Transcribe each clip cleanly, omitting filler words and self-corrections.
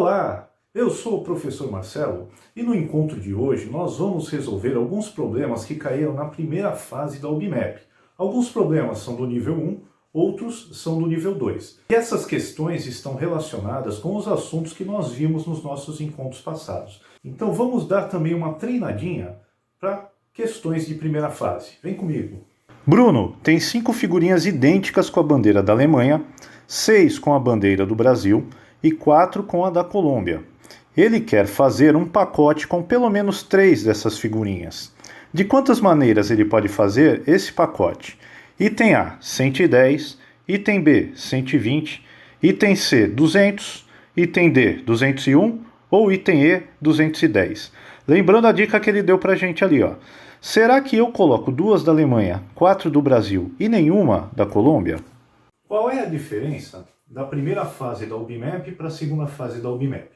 Olá, eu sou o professor Marcelo e no encontro de hoje nós vamos resolver alguns problemas que caíram na primeira fase da UBMAP. Alguns problemas são do nível 1, outros são do nível 2. E essas questões estão relacionadas com os assuntos que nós vimos nos nossos encontros passados. Então vamos dar também uma treinadinha para questões de primeira fase. Vem comigo. Bruno tem 5 figurinhas idênticas com a bandeira da Alemanha, 6 com a bandeira do Brasil e 4 com a da Colômbia. Ele quer fazer um pacote com pelo menos 3 dessas figurinhas. De quantas maneiras ele pode fazer esse pacote? Item A, 110, item B, 120, item C, 200, item D, 201 ou item E, 210. Lembrando a dica que ele deu pra gente ali, ó. Será que eu coloco 2 da Alemanha, 4 do Brasil e nenhuma da Colômbia? Qual é a diferença da primeira fase da UBMAP para a segunda fase da UBMAP?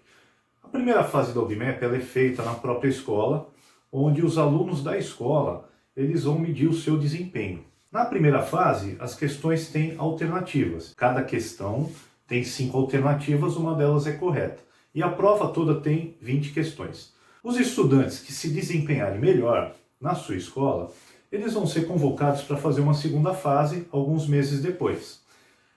A primeira fase da UBMAP ela é feita na própria escola, onde os alunos da escola eles vão medir o seu desempenho. Na primeira fase, as questões têm alternativas. Cada questão tem 5 alternativas, uma delas é correta. E a prova toda tem 20 questões. Os estudantes que se desempenharem melhor na sua escola, eles vão ser convocados para fazer uma segunda fase alguns meses depois.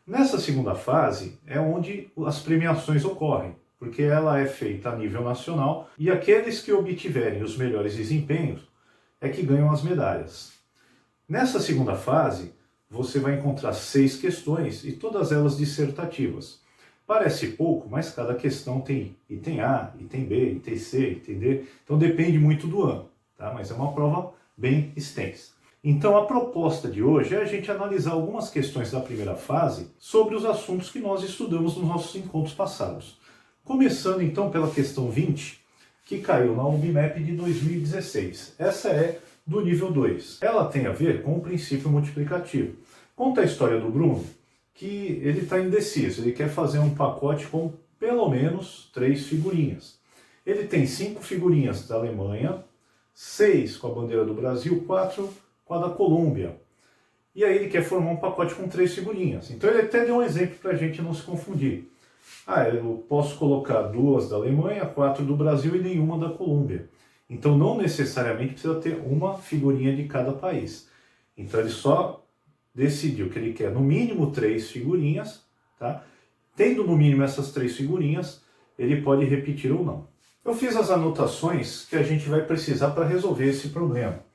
Nessa segunda fase é onde as premiações ocorrem, porque ela é feita a nível nacional e aqueles que obtiverem os melhores desempenhos é que ganham as medalhas. Nessa segunda fase, você vai encontrar 6 questões e todas elas dissertativas. Parece pouco, mas cada questão tem item A, item B, item C, item D, então depende muito do ano, tá? Mas é uma prova bem extensa. Então a proposta de hoje é a gente analisar algumas questões da primeira fase sobre os assuntos que nós estudamos nos nossos encontros passados. Começando então pela questão 20, que caiu na UBMAP de 2016. Essa é do nível 2. Ela tem a ver com o princípio multiplicativo. Conta a história do Bruno, que ele está indeciso, ele quer fazer um pacote com pelo menos 3 figurinhas. Ele tem 5 figurinhas da Alemanha, 6 com a bandeira do Brasil, 4 com a da Colômbia. E aí ele quer formar um pacote com 3 figurinhas. Então ele até deu um exemplo para a gente não se confundir. Eu posso colocar 2 da Alemanha, 4 do Brasil e nenhuma da Colômbia. Então não necessariamente precisa ter uma figurinha de cada país. Então ele só decidiu que ele quer no mínimo 3 figurinhas, tá? Tendo no mínimo essas 3 figurinhas, ele pode repetir ou não. Eu fiz as anotações que a gente vai precisar para resolver esse problema.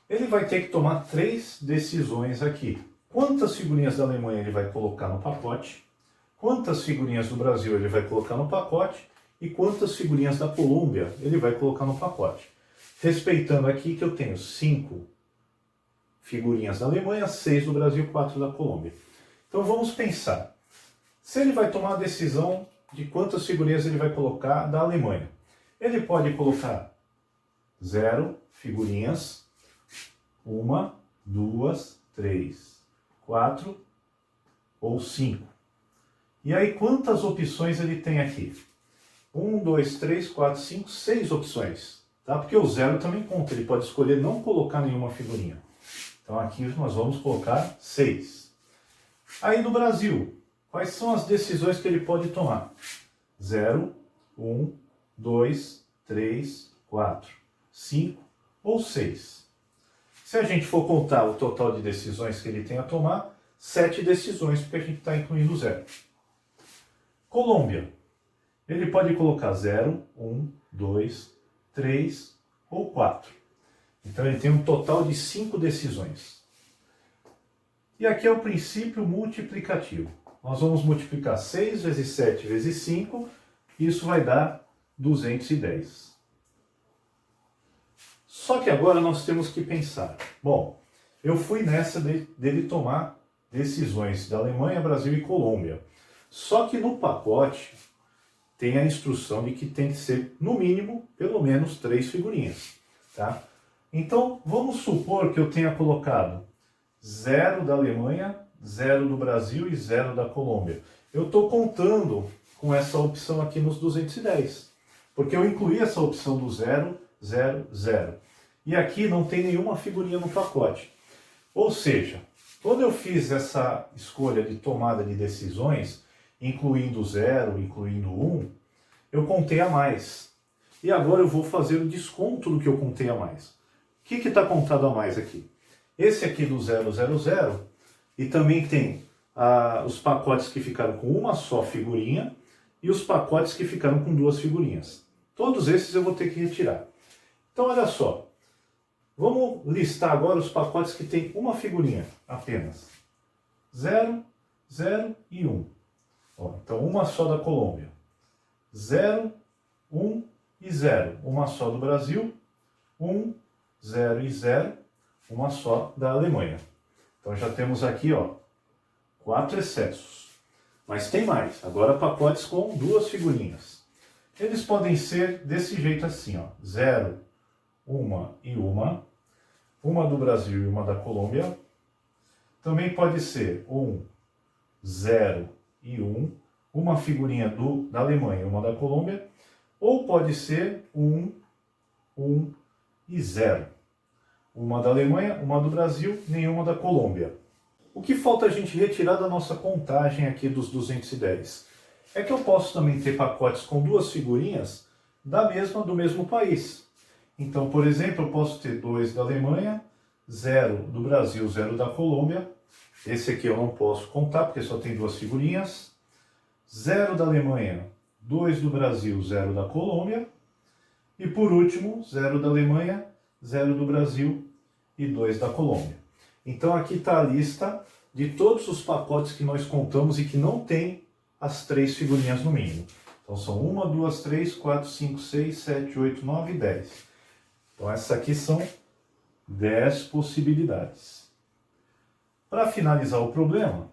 Ele vai ter que tomar 3 decisões aqui. Quantas figurinhas da Alemanha ele vai colocar no pacote? Quantas figurinhas do Brasil ele vai colocar no pacote? E quantas figurinhas da Colômbia ele vai colocar no pacote? Respeitando aqui que eu tenho 5 figurinhas da Alemanha, 6 do Brasil, 4 da Colômbia. Então vamos pensar. Se ele vai tomar a decisão de quantas figurinhas ele vai colocar da Alemanha, ele pode colocar 0 figurinhas, 1, 2, 3, 4 ou 5. E aí quantas opções ele tem aqui? 1, 2, 3, 4, 5, 6 opções. Tá? Porque o 0 também conta, ele pode escolher não colocar nenhuma figurinha. Então aqui nós vamos colocar 6. Aí do Brasil, quais são as decisões que ele pode tomar? 0, 1, 2, 3, 4, 5 ou 6. Se a gente for contar o total de decisões que ele tem a tomar, 7 decisões, porque a gente está incluindo 0. Colômbia. Ele pode colocar 0, 1, 2, 3 ou 4. Então ele tem um total de 5 decisões. E aqui é o princípio multiplicativo. Nós vamos multiplicar 6 vezes 7 vezes 5, e isso vai dar 210. Só que agora nós temos que pensar. Bom, eu fui nessa dele tomar decisões da Alemanha, Brasil e Colômbia. Só que no pacote tem a instrução de que tem que ser, no mínimo, pelo menos 3 figurinhas. Tá? Então, vamos supor que eu tenha colocado 0 da Alemanha, 0 do Brasil e 0 da Colômbia. Eu estou contando com essa opção aqui nos 210. Porque eu incluí essa opção do 0, 0, 0. E aqui não tem nenhuma figurinha no pacote. Ou seja, quando eu fiz essa escolha de tomada de decisões, incluindo 0, incluindo 1, eu contei a mais. E agora eu vou fazer o desconto do que eu contei a mais. O que está contado a mais aqui? Esse aqui do 000, e também tem os pacotes que ficaram com uma só figurinha e os pacotes que ficaram com duas figurinhas. Todos esses eu vou ter que retirar. Então olha só, vamos listar agora os pacotes que tem uma figurinha apenas. 0, 0 e 1. Ó, então uma só da Colômbia. 0, 1 e 0. Uma só do Brasil. 1, 0 e 0. Uma só da Alemanha. Então já temos aqui, ó, 4 excessos. Mas tem mais. Agora pacotes com duas figurinhas. Eles podem ser desse jeito assim, ó. 0, 1 e 1. Uma do Brasil e uma da Colômbia. Também pode ser 1, 0 e 1. Uma figurinha da Alemanha e uma da Colômbia. Ou pode ser 1, 1 e 0. Uma da Alemanha, uma do Brasil, nenhuma da Colômbia. O que falta a gente retirar da nossa contagem aqui dos 210? É que eu posso também ter pacotes com duas figurinhas do mesmo país. Então, por exemplo, eu posso ter 2 da Alemanha, 0 do Brasil, 0 da Colômbia. Esse aqui eu não posso contar porque só tem duas figurinhas. 0 da Alemanha, 2 do Brasil, 0 da Colômbia. E por último, 0 da Alemanha, 0 do Brasil e 2 da Colômbia. Então aqui está a lista de todos os pacotes que nós contamos e que não tem as 3 figurinhas no mínimo. Então são 1, 2, 3, 4, 5, 6, 7, 8, 9 e 10. Então essas aqui são 10 possibilidades. Para finalizar o problema,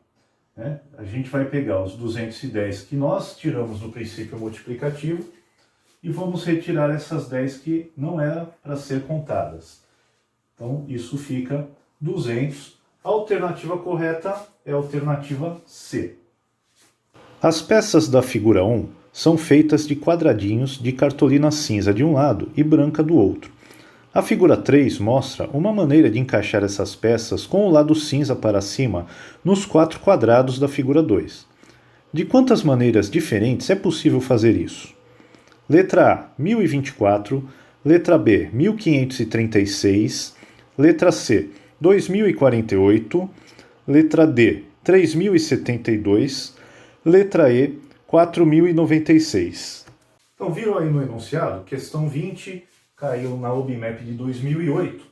né, a gente vai pegar os 210 que nós tiramos do princípio multiplicativo e vamos retirar essas 10 que não eram para ser contadas. Então isso fica 200. A alternativa correta é a alternativa C. As peças da figura 1 são feitas de quadradinhos de cartolina cinza de um lado e branca do outro. A figura 3 mostra uma maneira de encaixar essas peças com o lado cinza para cima nos 4 quadrados da figura 2. De quantas maneiras diferentes é possível fazer isso? Letra A, 1024, letra B, 1536, letra C, 2048, letra D, 3072, letra E, 4096. Então viram aí no enunciado? Questão 20 caiu na OBMEP de 2008.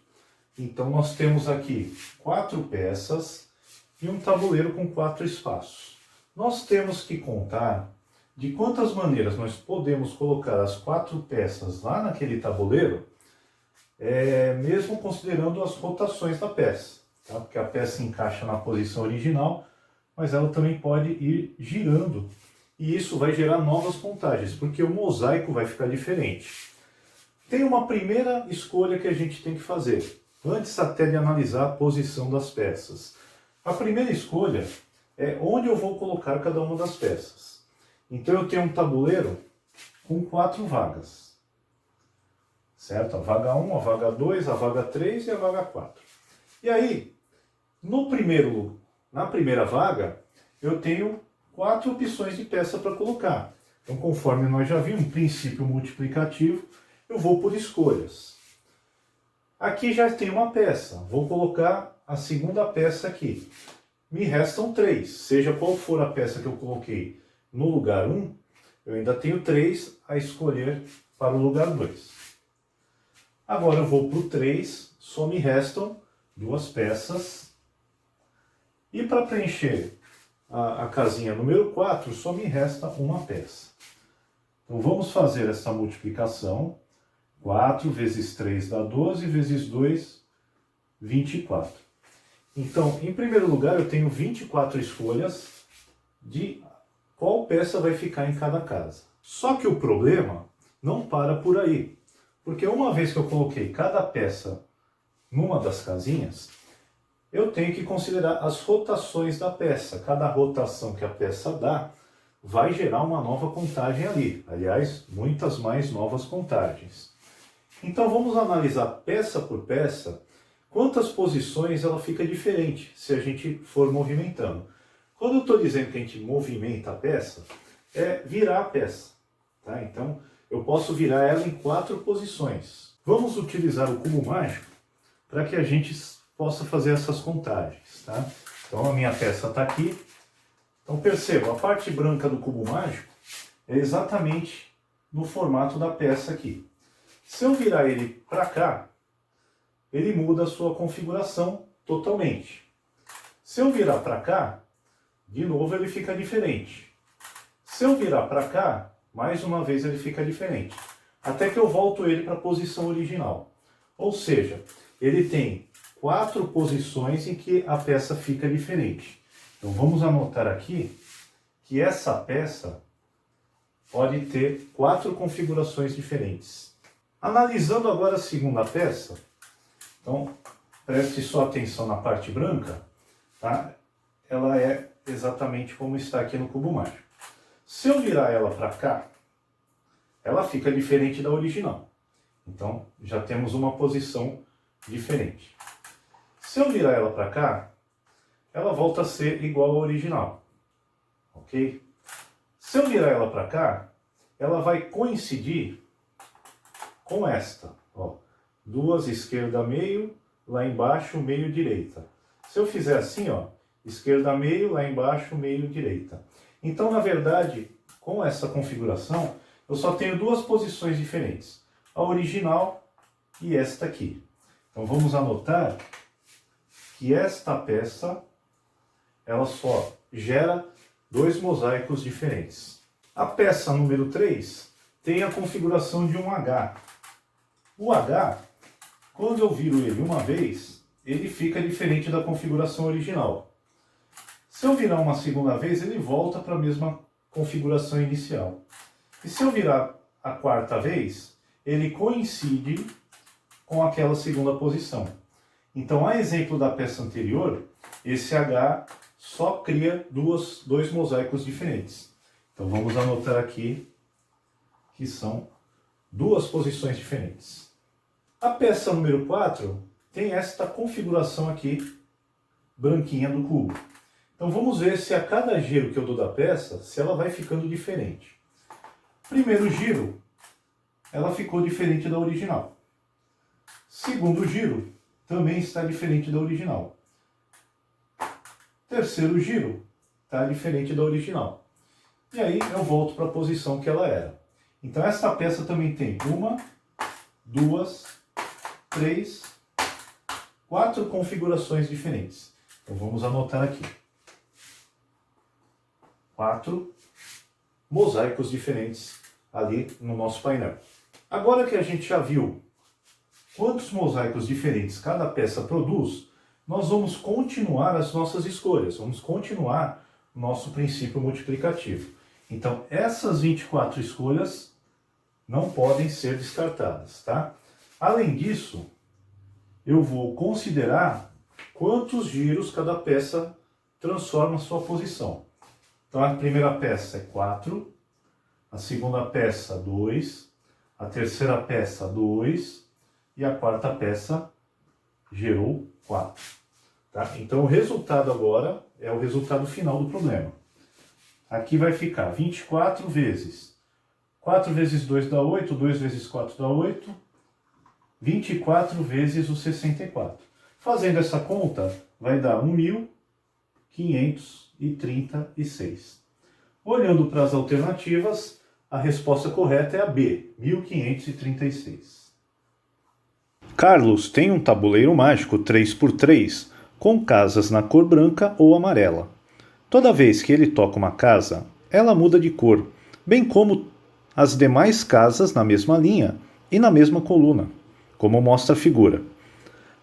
Então nós temos aqui 4 peças e um tabuleiro com 4 espaços. Nós temos que contar de quantas maneiras nós podemos colocar as 4 peças lá naquele tabuleiro, mesmo considerando as rotações da peça. Tá? Porque a peça encaixa na posição original, mas ela também pode ir girando. E isso vai gerar novas contagens, porque o mosaico vai ficar diferente. Tem uma primeira escolha que a gente tem que fazer, antes até de analisar a posição das peças. A primeira escolha é onde eu vou colocar cada uma das peças. Então eu tenho um tabuleiro com 4 vagas. Certo? A vaga 1, a vaga 2, a vaga 3 e a vaga 4. E aí, na primeira vaga, eu tenho 4 opções de peça para colocar. Então, conforme nós já vimos, princípio multiplicativo, eu vou por escolhas. Aqui já tem uma peça, vou colocar a segunda peça aqui. Me restam 3, seja qual for a peça que eu coloquei no lugar 1, eu ainda tenho 3 a escolher para o lugar 2. Agora eu vou para o 3, só me restam 2 peças. E para preencher a casinha número 4, só me resta uma peça. Então vamos fazer essa multiplicação. 4 vezes 3 dá 12, vezes 2, 24. Então, em primeiro lugar, eu tenho 24 escolhas de qual peça vai ficar em cada casa. Só que o problema não para por aí. Porque uma vez que eu coloquei cada peça numa das casinhas, eu tenho que considerar as rotações da peça. Cada rotação que a peça dá vai gerar uma nova contagem ali. Aliás, muitas mais novas contagens. Então vamos analisar peça por peça, quantas posições ela fica diferente se a gente for movimentando. Quando eu estou dizendo que a gente movimenta a peça, é virar a peça. Tá? Então, eu posso virar ela em 4 posições. Vamos utilizar o cubo mágico para que a gente possa fazer essas contagens. Tá? Então, a minha peça está aqui. Então, perceba, a parte branca do cubo mágico é exatamente no formato da peça aqui. Se eu virar ele para cá, ele muda a sua configuração totalmente. Se eu virar para cá, de novo ele fica diferente. Se eu virar para cá, mais uma vez ele fica diferente. Até que eu volto ele para a posição original. Ou seja, ele tem 4 posições em que a peça fica diferente. Então vamos anotar aqui que essa peça pode ter 4 configurações diferentes. Analisando agora a segunda peça, então preste só atenção na parte branca, tá? Ela é exatamente como está aqui no cubo mágico. Se eu virar ela para cá, ela fica diferente da original. Então já temos uma posição diferente. Se eu virar ela para cá, ela volta a ser igual à original. Ok? Se eu virar ela para cá, ela vai coincidir com esta. Ó, 2 esquerda meio, lá embaixo meio direita. Se eu fizer assim, ó, esquerda meio, lá embaixo meio direita. Então, na verdade, com essa configuração, eu só tenho 2 posições diferentes. A original e esta aqui. Então vamos anotar que esta peça, ela só gera 2 mosaicos diferentes. A peça número 3 tem a configuração de um H. O H, quando eu viro ele uma vez, ele fica diferente da configuração original. Se eu virar uma segunda vez, ele volta para a mesma configuração inicial. E se eu virar a 4ª vez, ele coincide com aquela segunda posição. Então, a exemplo da peça anterior, esse H só cria 2 mosaicos diferentes. Então vamos anotar aqui que são 2 posições diferentes. A peça número 4 tem esta configuração aqui, branquinha do cubo. Então vamos ver se a cada giro que eu dou da peça, se ela vai ficando diferente. Primeiro giro, ela ficou diferente da original. Segundo giro, também está diferente da original. Terceiro giro, está diferente da original. E aí eu volto para a posição que ela era. Então essa peça também tem 1, 2, 3, 4 configurações diferentes. Então vamos anotar aqui. 4 mosaicos diferentes ali no nosso painel. Agora que a gente já viu quantos mosaicos diferentes cada peça produz, nós vamos continuar as nossas escolhas, vamos continuar o nosso princípio multiplicativo. Então, essas 24 escolhas não podem ser descartadas, tá? Além disso, eu vou considerar quantos giros cada peça transforma a sua posição. Então, a primeira peça é 4, a segunda peça 2, a terceira peça 2 e a quarta peça gerou 4. Tá? Então, o resultado agora é o resultado final do problema. Aqui vai ficar 24 vezes 4 vezes 2 dá 8, 2 vezes 4 dá 8, 24 vezes o 64. Fazendo essa conta, vai dar 1.536. Olhando para as alternativas, a resposta correta é a B, 1536. Carlos tem um tabuleiro mágico 3x3 com casas na cor branca ou amarela. Toda vez que ele toca uma casa, ela muda de cor, bem como as demais casas na mesma linha e na mesma coluna, como mostra a figura.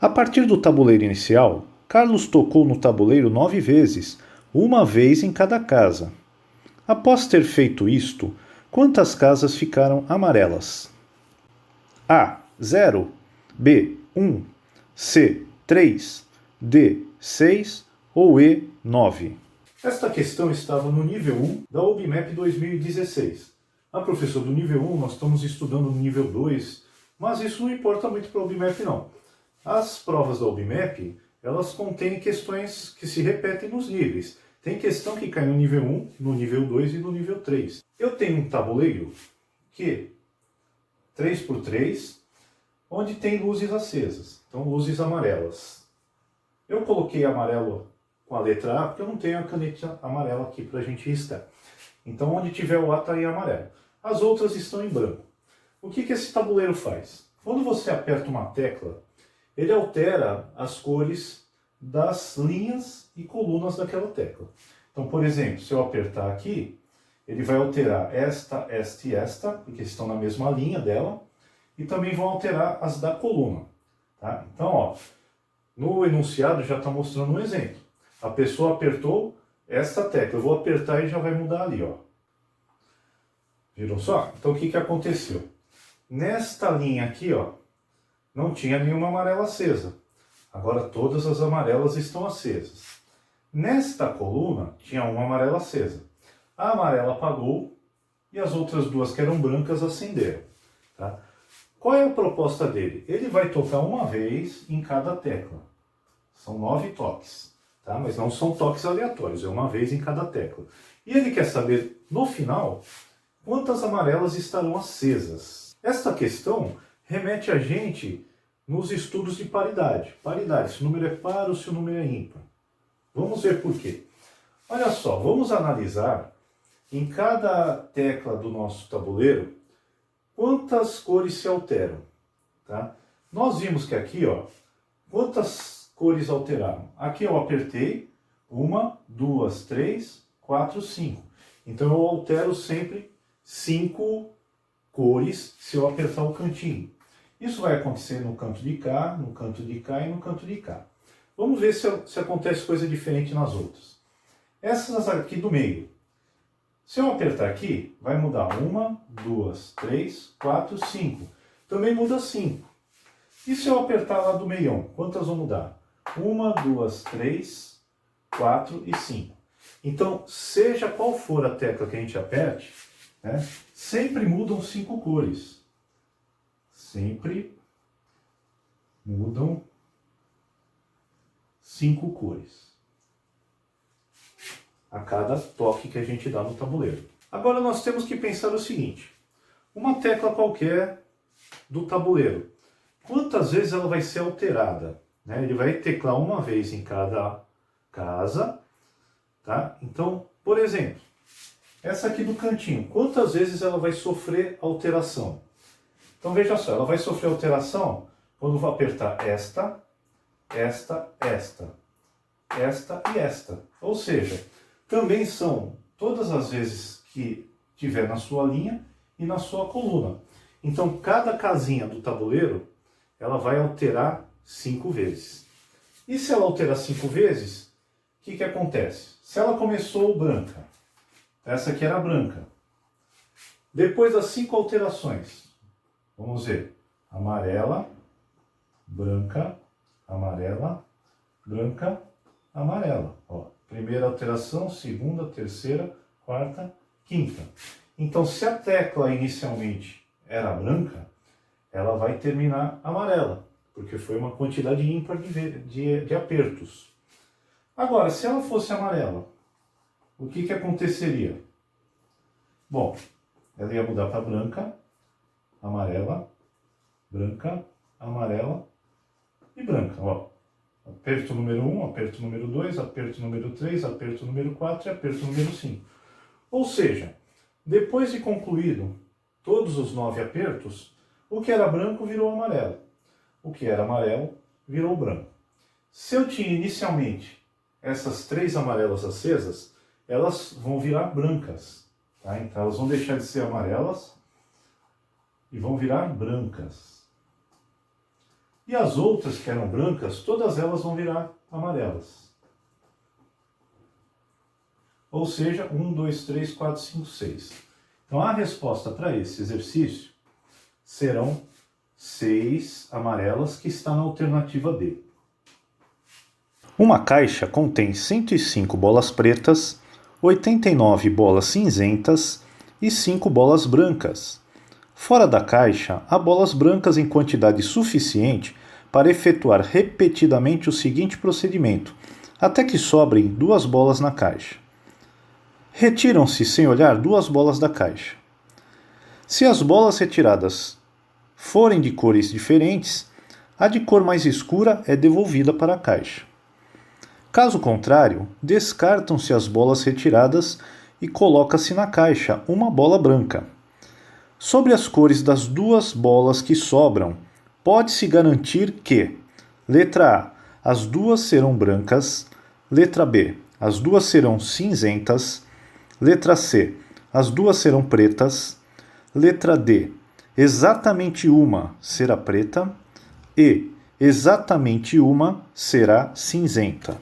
A partir do tabuleiro inicial, Carlos tocou no tabuleiro 9 vezes, uma vez em cada casa. Após ter feito isto, quantas casas ficaram amarelas? A. 0, B. 1, C. 3, D. 6 ou E. 9. Esta questão estava no nível 1 da OBMAP 2016. Ah, professor, do nível 1 nós estamos estudando no nível 2, mas isso não importa muito para a OBMAP não. As provas da OBMAP, elas contêm questões que se repetem nos níveis. Tem questão que cai no nível 1, no nível 2 e no nível 3. Eu tenho um tabuleiro Q, 3x3, onde tem luzes acesas, então luzes amarelas. Eu coloquei amarelo com a letra A, porque eu não tenho a caneta amarela aqui para a gente riscar. Então, onde tiver o A está em amarelo. As outras estão em branco. O que esse tabuleiro faz? Quando você aperta uma tecla, ele altera as cores das linhas e colunas daquela tecla. Então, por exemplo, se eu apertar aqui, ele vai alterar esta, esta e esta, porque estão na mesma linha dela, e também vão alterar as da coluna. Tá? Então, ó, no enunciado já está mostrando um exemplo. A pessoa apertou esta tecla, eu vou apertar e já vai mudar ali, ó. Viram só? Então, o que aconteceu? Nesta linha aqui, ó, não tinha nenhuma amarela acesa. Agora todas as amarelas estão acesas. Nesta coluna tinha uma amarela acesa. A amarela apagou e as outras duas que eram brancas acenderam. Tá? Qual é a proposta dele? Ele vai tocar uma vez em cada tecla. São 9 toques, tá? Mas não são toques aleatórios, é uma vez em cada tecla. E ele quer saber, no final, quantas amarelas estarão acesas. Esta questão remete a gente nos estudos de paridade. Paridade, se o número é par ou se o número é ímpar. Vamos ver por quê. Olha só, vamos analisar em cada tecla do nosso tabuleiro quantas cores se alteram. Tá? Nós vimos que aqui, ó, quantas cores alteraram? Aqui eu apertei 1, 2, 3, 4, 5. Então eu altero sempre 5 cores se eu apertar o cantinho. Isso vai acontecer no canto de cá, no canto de cá e no canto de cá. Vamos ver se acontece coisa diferente nas outras. Essas aqui do meio. Se eu apertar aqui, vai mudar 1, 2, 3, 4, 5. Também muda 5. E se eu apertar lá do meião, quantas vão mudar? 1, 2, 3, 4 e 5. Então, seja qual for a tecla que a gente aperte, né, sempre mudam 5 cores. Sempre mudam 5 cores a cada toque que a gente dá no tabuleiro. Agora nós temos que pensar o seguinte: uma tecla qualquer do tabuleiro, quantas vezes ela vai ser alterada? Né? Ele vai teclar uma vez em cada casa, tá? Então, por exemplo, essa aqui do cantinho, quantas vezes ela vai sofrer alteração? Então veja só, ela vai sofrer alteração quando eu vou apertar esta, esta, esta, esta e esta. Ou seja, também são todas as vezes que tiver na sua linha e na sua coluna. Então cada casinha do tabuleiro, ela vai alterar 5 vezes. E se ela alterar 5 vezes, o que acontece? Se ela começou branca, essa aqui era branca. Depois das 5 alterações, vamos ver, amarela, branca, amarela, branca, amarela. Ó, primeira alteração, segunda, terceira, quarta, quinta. Então, se a tecla inicialmente era branca, ela vai terminar amarela, porque foi uma quantidade ímpar de apertos. Agora, se ela fosse amarela, o que aconteceria? Bom, ela ia mudar para branca, amarela, branca, amarela e branca. Ó, aperto número 1, aperto número 2, aperto número 3, aperto número 4 e aperto número 5. Ou seja, depois de concluído todos os 9 apertos, o que era branco virou amarelo. O que era amarelo virou branco. Se eu tinha inicialmente essas 3 amarelas acesas, elas vão virar brancas. Tá? Então elas vão deixar de ser amarelas e vão virar brancas. E as outras que eram brancas, todas elas vão virar amarelas. Ou seja, 1, 2, 3, 4, 5, 6. Então a resposta para esse exercício serão 6 amarelas, que está na alternativa D. Uma caixa contém 105 bolas pretas, 89 bolas cinzentas e 5 bolas brancas. Fora da caixa, há bolas brancas em quantidade suficiente para efetuar repetidamente o seguinte procedimento, até que sobrem 2 bolas na caixa. Retiram-se sem olhar 2 bolas da caixa. Se as bolas retiradas forem de cores diferentes, a de cor mais escura é devolvida para a caixa. Caso contrário, descartam-se as bolas retiradas e coloca-se na caixa uma bola branca. Sobre as cores das duas bolas que sobram, pode-se garantir que: letra A, as duas serão brancas; letra B, as duas serão cinzentas; letra C, as duas serão pretas; letra D, exatamente uma será preta; e exatamente uma será cinzenta.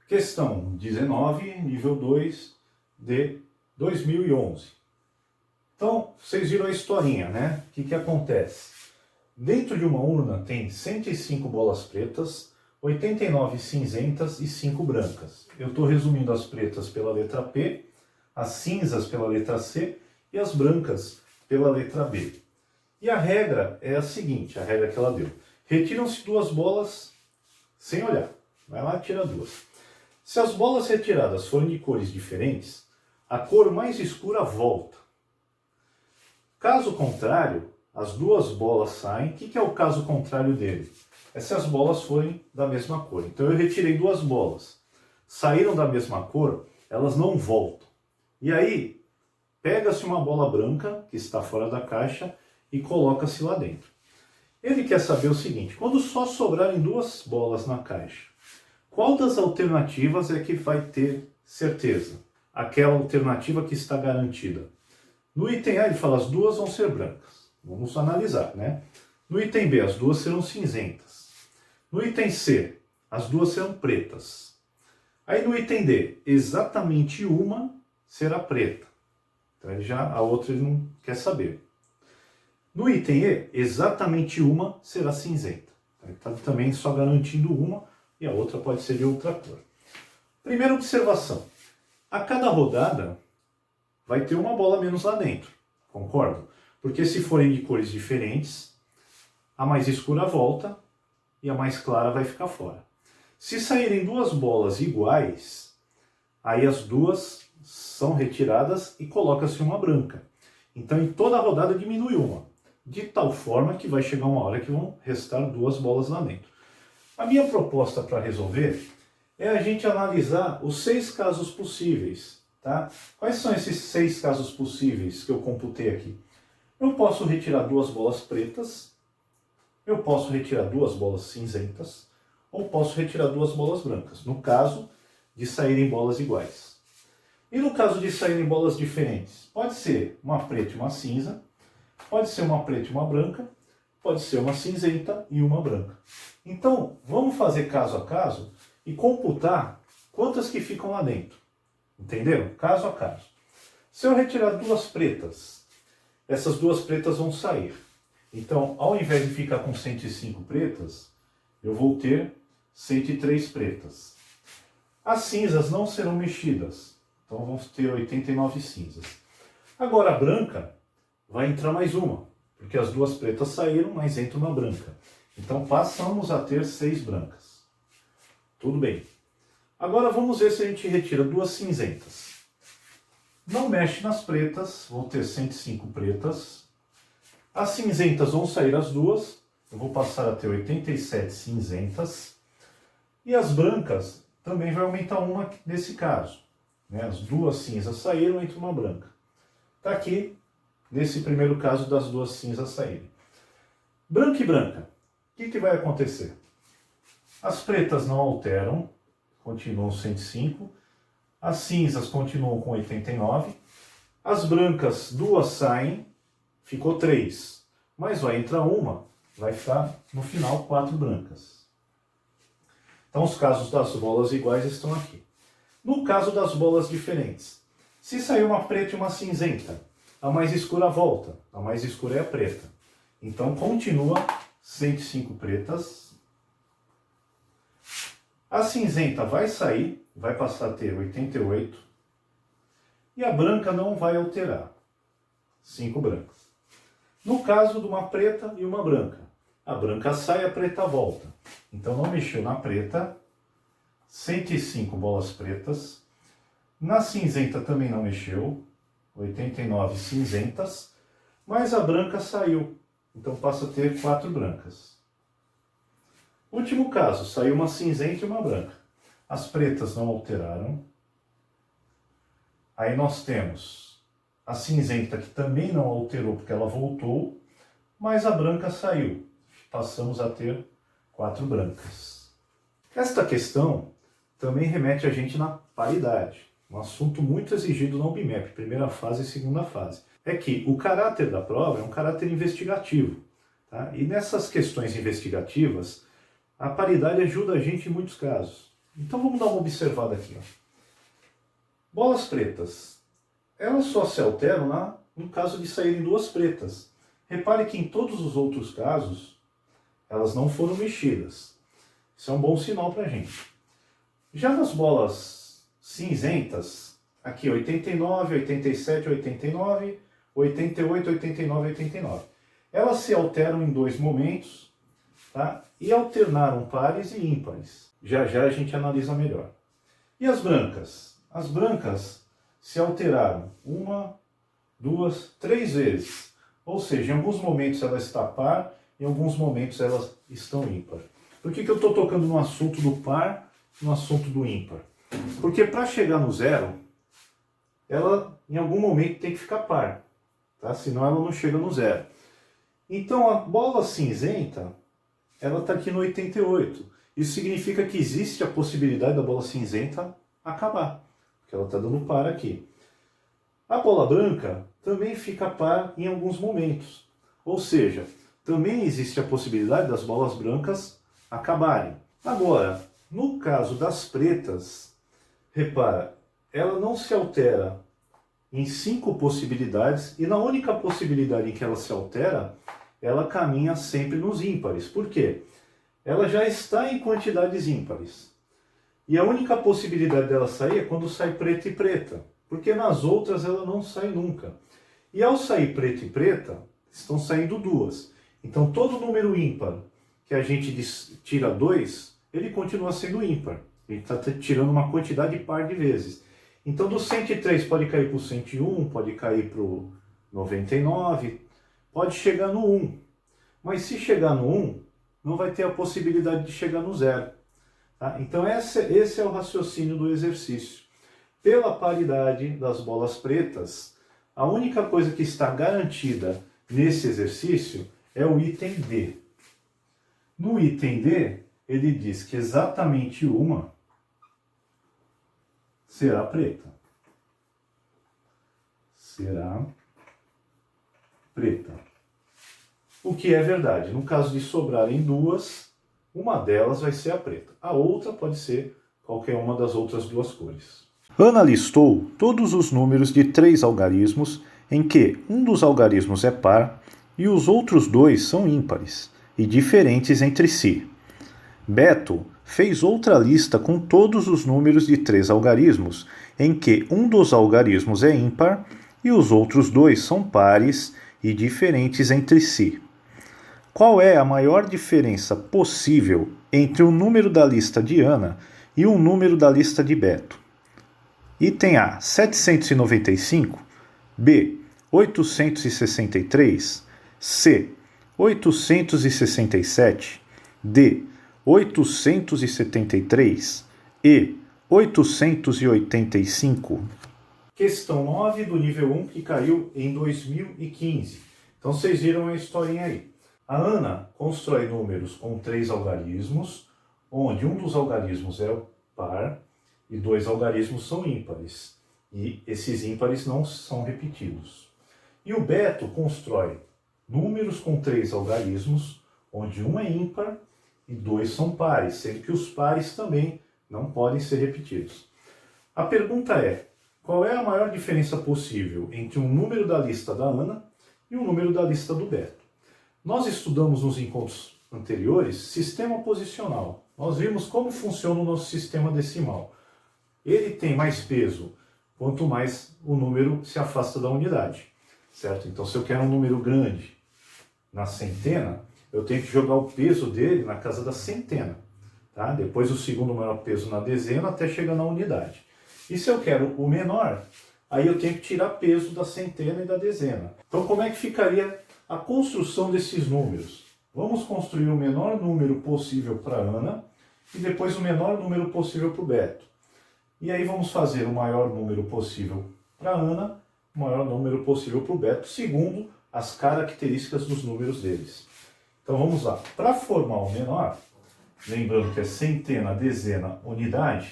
Questão 19, nível 2 de 2011. Então, vocês viram a historinha, né? O que acontece? Dentro de uma urna tem 105 bolas pretas, 89 cinzentas e 5 brancas. Eu estou resumindo as pretas pela letra P, as cinzas pela letra C e as brancas pela letra B. E a regra é a seguinte, a regra que ela deu. Retiram-se duas bolas sem olhar. Vai lá e tira duas. Se as bolas retiradas forem de cores diferentes, a cor mais escura volta. Caso contrário, as duas bolas saem. O que é o caso contrário dele? É se as bolas forem da mesma cor. Então eu retirei duas bolas. Saíram da mesma cor, elas não voltam. E aí, pega-se uma bola branca, que está fora da caixa, e coloca-se lá dentro. Ele quer saber o seguinte: quando só sobrarem duas bolas na caixa, qual das alternativas é que vai ter certeza? Aquela alternativa que está garantida. No item A ele fala as duas vão ser brancas. Vamos analisar, né? No item B as duas serão cinzentas. No item C as duas serão pretas. Aí no item D exatamente uma será preta. Então a outra ele não quer saber. No item E exatamente uma será cinzenta. Ele está também só garantindo uma e a outra pode ser de outra cor. Primeira observação. A cada rodada vai ter uma bola menos lá dentro, concordo? Porque se forem de cores diferentes, a mais escura volta e a mais clara vai ficar fora. Se saírem duas bolas iguais, aí as duas são retiradas e coloca-se uma branca. Então em toda a rodada diminui uma, de tal forma que vai chegar uma hora que vão restar duas bolas lá dentro. A minha proposta para resolver é a gente analisar os 6 casos possíveis. Tá? Quais são esses 6 casos possíveis que eu computei aqui? Eu posso retirar duas bolas pretas, eu posso retirar duas bolas cinzentas, ou posso retirar duas bolas brancas, no caso de saírem bolas iguais. E no caso de saírem bolas diferentes? Pode ser uma preta e uma cinza, pode ser uma preta e uma branca, pode ser uma cinzenta e uma branca. Então, vamos fazer caso a caso e computar quantas que ficam lá dentro. Entenderam? Caso a caso. Se eu retirar duas pretas, essas duas pretas vão sair. Então, ao invés de ficar com 105 pretas, eu vou ter 103 pretas. As cinzas não serão mexidas. Então, vamos ter 89 cinzas. Agora, a branca vai entrar mais uma, porque as duas pretas saíram, mas entra uma branca. Então, passamos a ter 6 brancas. Tudo bem. Agora vamos ver se a gente retira duas cinzentas. Não mexe nas pretas, vou ter 105 pretas. As cinzentas vão sair as duas, eu vou passar a ter 87 cinzentas. E as brancas também vai aumentar uma nesse caso. Né? As duas cinzas saíram, entra uma branca. Está aqui, nesse primeiro caso das duas cinzas saírem. Branca e branca, o que vai acontecer? As pretas não alteram, continuam 105, as cinzas continuam com 89, as brancas duas saem, ficou 3, mas vai entrar uma, vai ficar no final 4 brancas. Então os casos das bolas iguais estão aqui. No caso das bolas diferentes, se sair uma preta e uma cinzenta, a mais escura volta, a mais escura é a preta. Então continua 105 pretas. A cinzenta vai sair, vai passar a ter 88. E a branca não vai alterar. 5 brancas. No caso de uma preta e uma branca, a branca sai, a preta volta. Então não mexeu na preta, 105 bolas pretas. Na cinzenta também não mexeu, 89 cinzentas. mas a branca saiu. Então passa a ter 4 brancas. Último caso, saiu uma cinzenta e uma branca. As pretas não alteraram. Aí nós temos a cinzenta que também não alterou porque ela voltou, mas a branca saiu. Passamos a ter 4 brancas. Esta questão também remete a gente na paridade, um assunto muito exigido na UBMEP, primeira fase e segunda fase. É que o caráter da prova é um caráter investigativo, tá? E nessas questões investigativas, a paridade ajuda a gente em muitos casos. Então vamos dar uma observada aqui. Ó. Bolas pretas, elas só se alteram no caso de saírem 2 pretas. Repare que em todos os outros casos, elas não foram mexidas. Isso é um bom sinal para a gente. Já nas bolas cinzentas, aqui 89, 87, 89, 88, 89, 89. Elas se alteram em 2 momentos, tá? E alternaram pares e ímpares. Já já a gente analisa melhor. E as brancas? As brancas se alteraram 1, 2, 3 vezes. Ou seja, em alguns momentos ela está par, em alguns momentos elas estão ímpar. Por que eu estou tocando no assunto do par e no assunto do ímpar? Porque para chegar no zero, ela em algum momento tem que ficar par, tá? Senão ela não chega no zero. Então a bola cinzenta, ela está aqui no 88. Isso significa que existe a possibilidade da bola cinzenta acabar, porque ela está dando par aqui. A bola branca também fica par em alguns momentos. Ou seja, também existe a possibilidade das bolas brancas acabarem. Agora, no caso das pretas, repara, ela não se altera em 5 possibilidades e na única possibilidade em que ela se altera, ela caminha sempre nos ímpares. Por quê? Ela já está em quantidades ímpares. E a única possibilidade dela sair é quando sai preta e preta, porque nas outras ela não sai nunca. E ao sair preta e preta, estão saindo 2. Então todo número ímpar que a gente tira 2, ele continua sendo ímpar. Ele está tirando uma quantidade par de vezes. Então do 103 pode cair para o 101, pode cair para o 99, pode chegar no 1. Mas se chegar no 1, não vai ter a possibilidade de chegar no 0. Tá? Então esse é o raciocínio do exercício. Pela paridade das bolas pretas, a única coisa que está garantida nesse exercício é o item D. No item D, ele diz que exatamente uma será preta. Será preta. O que é verdade. No caso de sobrarem 2, uma delas vai ser a preta. A outra pode ser qualquer uma das outras 2 cores. Ana listou todos os números de 3 algarismos em que um dos algarismos é par e os outros 2 são ímpares e diferentes entre si. Beto fez outra lista com todos os números de 3 algarismos em que um dos algarismos é ímpar e os outros 2 são pares e diferentes entre si. Qual é a maior diferença possível entre o número da lista de Ana e o número da lista de Beto? Item A, 795, B, 863, C, 867, D, 873 e 885. Questão 9 do nível 1 que caiu em 2015. Então vocês viram a historinha aí. A Ana constrói números com 3 algarismos, onde um dos algarismos é o par e 2 algarismos são ímpares. E esses ímpares não são repetidos. E o Beto constrói números com 3 algarismos, onde um é ímpar e 2 são pares, sendo que os pares também não podem ser repetidos. A pergunta é, qual é a maior diferença possível entre um número da lista da Ana e um número da lista do Beto? Nós estudamos nos encontros anteriores sistema posicional. Nós vimos como funciona o nosso sistema decimal. Ele tem mais peso quanto mais o número se afasta da unidade, certo? Então, se eu quero um número grande na centena, eu tenho que jogar o peso dele na casa da centena, tá? Depois o segundo maior peso na dezena até chegar na unidade. E se eu quero o menor, Aí eu tenho que tirar peso da centena e da dezena. Então como é que ficaria a construção desses números? Vamos construir o menor número possível para a Ana e depois o menor número possível para o Beto. E aí vamos fazer o maior número possível para a Ana, o maior número possível para o Beto, segundo as características dos números deles. Então vamos lá. Para formar o menor, lembrando que é centena, dezena, unidade,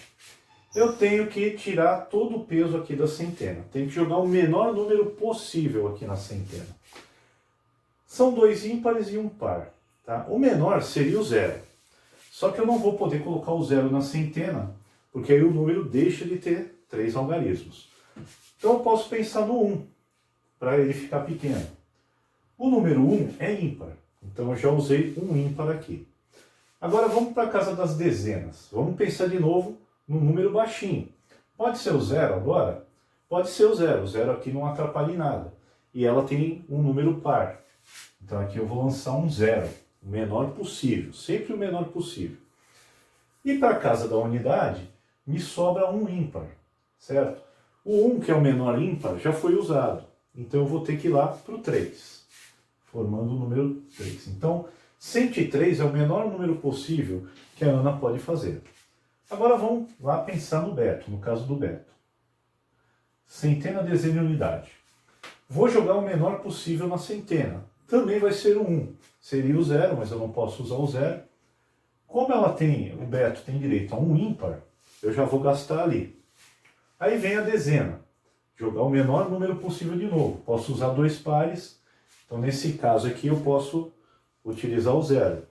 eu tenho que tirar todo o peso aqui da centena. Tenho que jogar o menor número possível aqui na centena. São dois ímpares e um par. Tá? O menor seria o zero. Só que eu não vou poder colocar o zero na centena, porque aí o número deixa de ter 3 algarismos. Então eu posso pensar no 1, para ele ficar pequeno. O número 1 é ímpar, então eu já usei um ímpar aqui. Agora vamos para a casa das dezenas. Vamos pensar de novo no número baixinho. Pode ser o zero agora? Pode ser o zero. O zero aqui não atrapalha em nada. E ela tem um número par. Então aqui eu vou lançar um zero, o menor possível, sempre o menor possível. E para a casa da unidade, me sobra um ímpar, certo? O 1, que é o menor ímpar, já foi usado. Então eu vou ter que ir lá para o 3, formando o número 3. Então, 103 é o menor número possível que a Ana pode fazer. Agora vamos lá pensar no Beto, no caso do Beto. Centena, dezena e unidade. Vou jogar o menor possível na centena. Também vai ser o 1. Seria o 0, mas eu não posso usar o 0. Como o Beto tem direito a um ímpar, eu já vou gastar ali. Aí vem a dezena. Jogar o menor número possível de novo. Posso usar 2 pares. Então, nesse caso aqui, eu posso utilizar o 0.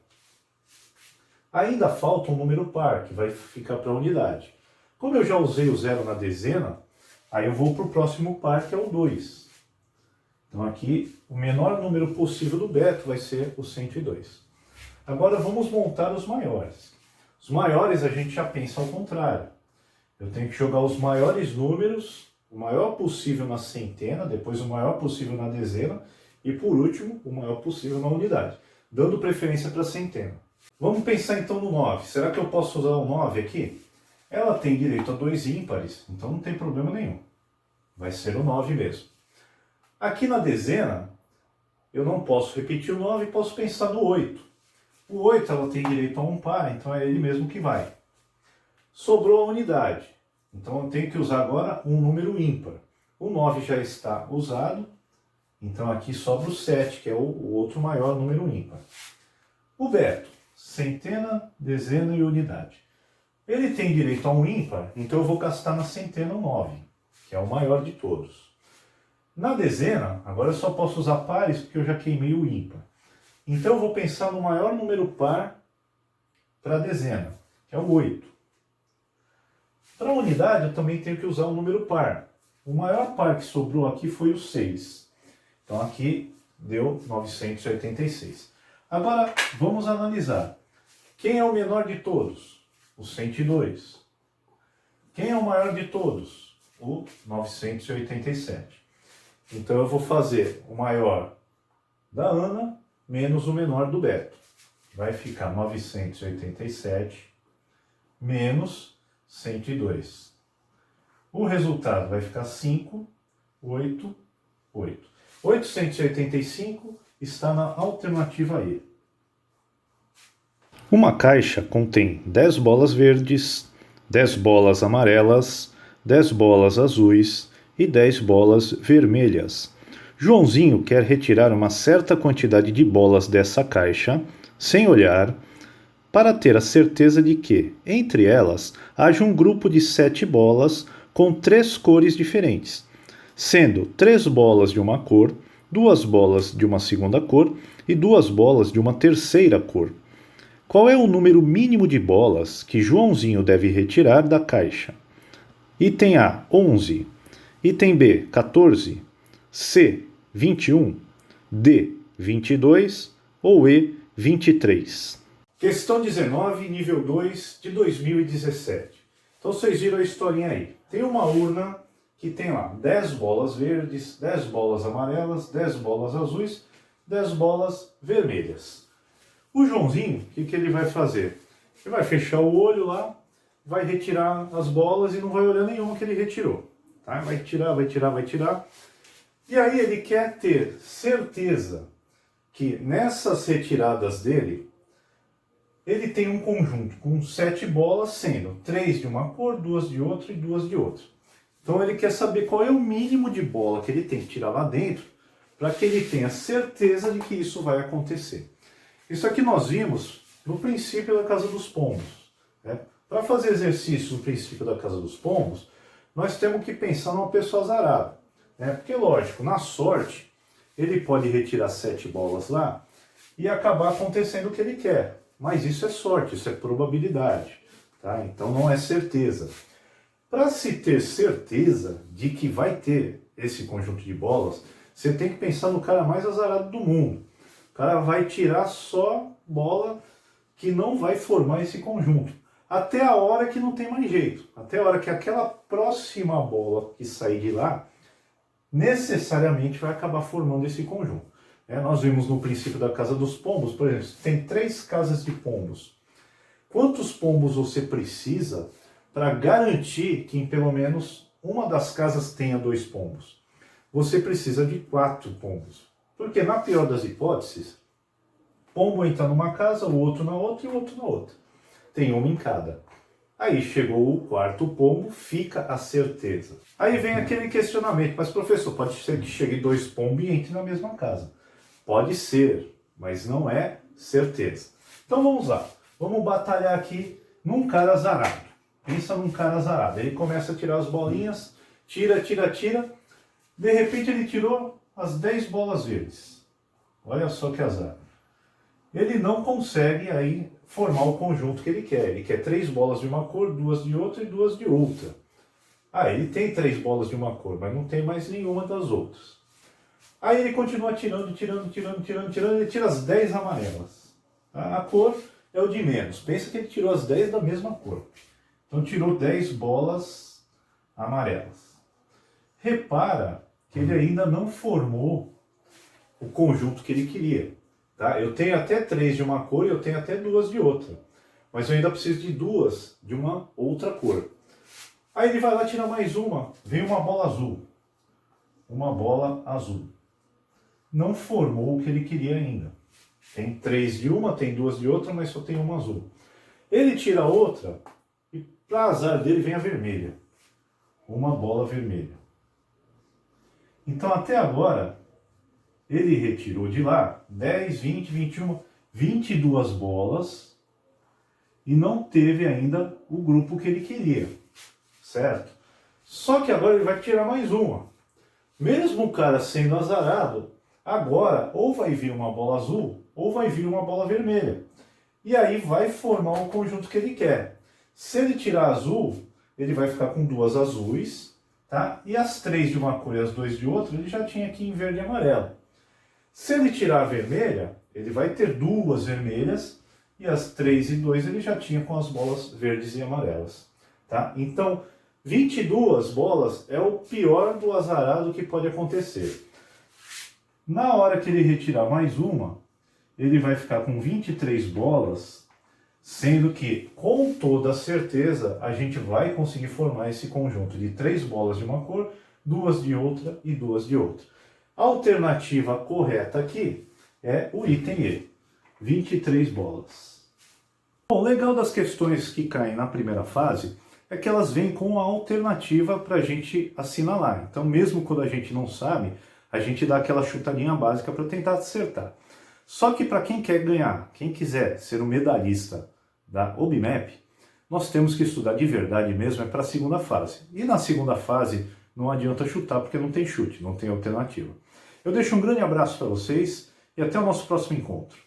Ainda falta um número par, que vai ficar para a unidade. Como eu já usei o 0 na dezena, aí eu vou para o próximo par, que é o 2. Então aqui, o menor número possível do Beto vai ser o 102. Agora vamos montar os maiores. Os maiores a gente já pensa ao contrário. Eu tenho que jogar os maiores números, o maior possível na centena, depois o maior possível na dezena e por último o maior possível na unidade, dando preferência para a centena. Vamos pensar então no 9. Será que eu posso usar o 9 aqui? Ela tem direito a 2 ímpares, então não tem problema nenhum. Vai ser o 9 mesmo. Aqui na dezena, eu não posso repetir o 9, posso pensar no 8. O 8 ela tem direito a um par, então é ele mesmo que vai. Sobrou a unidade, então eu tenho que usar agora um número ímpar. O 9 já está usado, então aqui sobra o 7, que é o outro maior número ímpar. O Beto, centena, dezena e unidade. Ele tem direito a um ímpar, então eu vou gastar na centena o 9, que é o maior de todos. Na dezena, agora eu só posso usar pares porque eu já queimei o ímpar. Então eu vou pensar no maior número par para a dezena, que é o 8. Para a unidade eu também tenho que usar um número par. O maior par que sobrou aqui foi o 6. Então aqui deu 986. Agora vamos analisar. Quem é o menor de todos? O 102. Quem é o maior de todos? O 987. Então eu vou fazer o maior da Ana menos o menor do Beto. Vai ficar 987 menos 102. O resultado vai ficar 5, 8, 8. 885 está na alternativa E. Uma caixa contém 10 bolas verdes, 10 bolas amarelas, 10 bolas azuis e 10 bolas vermelhas. Joãozinho quer retirar uma certa quantidade de bolas dessa caixa, sem olhar, para ter a certeza de que, entre elas, haja um grupo de 7 bolas com 3 cores diferentes, sendo 3 bolas de uma cor, 2 bolas de uma segunda cor e 2 bolas de uma terceira cor. Qual é o número mínimo de bolas que Joãozinho deve retirar da caixa? Item A, 11. Item B, 14. C, 21. D, 22. Ou E, 23. Questão 19, nível 2 de 2017. Então vocês viram a historinha aí. Tem uma urna que tem lá 10 bolas verdes, 10 bolas amarelas, 10 bolas azuis, 10 bolas vermelhas. O Joãozinho, o que ele vai fazer? Ele vai fechar o olho lá, vai retirar as bolas e não vai olhar nenhuma que ele retirou. Tá? Vai tirar, vai tirar, vai tirar. E aí ele quer ter certeza que nessas retiradas dele, ele tem um conjunto com 7 bolas, sendo 3 de uma cor, 2 de outra e 2 de outra. Então ele quer saber qual é o mínimo de bola que ele tem que tirar lá dentro, para que ele tenha certeza de que isso vai acontecer. Isso aqui nós vimos no princípio da Casa dos Pombos. Né? Para fazer exercício no princípio da Casa dos Pombos, nós temos que pensar numa pessoa azarada. Né? Porque, lógico, na sorte, ele pode retirar 7 bolas lá e acabar acontecendo o que ele quer. Mas isso é sorte, isso é probabilidade. Tá? Então não é certeza. Para se ter certeza de que vai ter esse conjunto de bolas, você tem que pensar no cara mais azarado do mundo. O cara vai tirar só bola que não vai formar esse conjunto. Até a hora que não tem mais jeito. Até a hora que aquela próxima bola que sair de lá, necessariamente vai acabar formando esse conjunto. Nós vimos no princípio da Casa dos Pombos, por exemplo, tem 3 casas de pombos. Quantos pombos você precisa para garantir que em pelo menos uma das casas tenha 2 pombos? Você precisa de 4 pombos. Porque na pior das hipóteses, pombo entra numa casa, o outro na outra e o outro na outra. Tem uma em cada. Aí chegou o 4º pombo, fica a certeza. Aí vem aquele questionamento, mas professor, pode ser que chegue 2 pombos e entre na mesma casa. Pode ser, mas não é certeza. Então vamos lá, vamos batalhar aqui num cara azarado. Pensa num cara azarado, ele começa a tirar as bolinhas, tira, tira, tira. De repente ele tirou as 10 bolas verdes. Olha só que azar. Ele não consegue aí formar o conjunto que ele quer. Ele quer 3 bolas de uma cor, 2 de outra e 2 de outra. Ah, ele tem 3 bolas de uma cor, mas não tem mais nenhuma das outras. Aí ele continua tirando, tirando, tirando, tirando, tirando, ele tira as 10 amarelas. A cor é o de menos. Pensa que ele tirou as 10 da mesma cor. Então tirou 10 bolas amarelas. Repara que ele ainda não formou o conjunto que ele queria. Tá? Eu tenho até 3 de uma cor e eu tenho até 2 de outra. Mas eu ainda preciso de 2 de uma outra cor. Aí ele vai lá tirar mais uma. Vem uma bola azul. Uma bola azul. Não formou o que ele queria ainda. Tem 3 de uma, tem 2 de outra, mas só tem uma azul. Ele tira outra e, para azar dele, vem a vermelha. Uma bola vermelha. Então, até agora, ele retirou de lá 10, 20, 21, 22 bolas e não teve ainda o grupo que ele queria, certo? Só que agora ele vai tirar mais uma. Mesmo o cara sendo azarado, agora ou vai vir uma bola azul ou vai vir uma bola vermelha. E aí vai formar o conjunto que ele quer. Se ele tirar azul, ele vai ficar com 2 azuis, tá? E as 3 de uma cor e as 2 de outra, ele já tinha aqui em verde e amarelo. Se ele tirar a vermelha, ele vai ter 2 vermelhas e as 3 e 2 ele já tinha com as bolas verdes e amarelas. Tá? Então, 22 bolas é o pior do azarado que pode acontecer. Na hora que ele retirar mais uma, ele vai ficar com 23 bolas, sendo que, com toda certeza, a gente vai conseguir formar esse conjunto de 3 bolas de uma cor, 2 de outra e 2 de outra. A alternativa correta aqui é o item E, 23 bolas. Bom, o legal das questões que caem na primeira fase é que elas vêm com a alternativa para a gente assinalar. Então, mesmo quando a gente não sabe, a gente dá aquela chutadinha básica para tentar acertar. Só que para quem quer ganhar, quem quiser ser um medalhista da OBMEP, nós temos que estudar de verdade mesmo, é para a segunda fase. E na segunda fase não adianta chutar porque não tem chute, não tem alternativa. Eu deixo um grande abraço para vocês e até o nosso próximo encontro.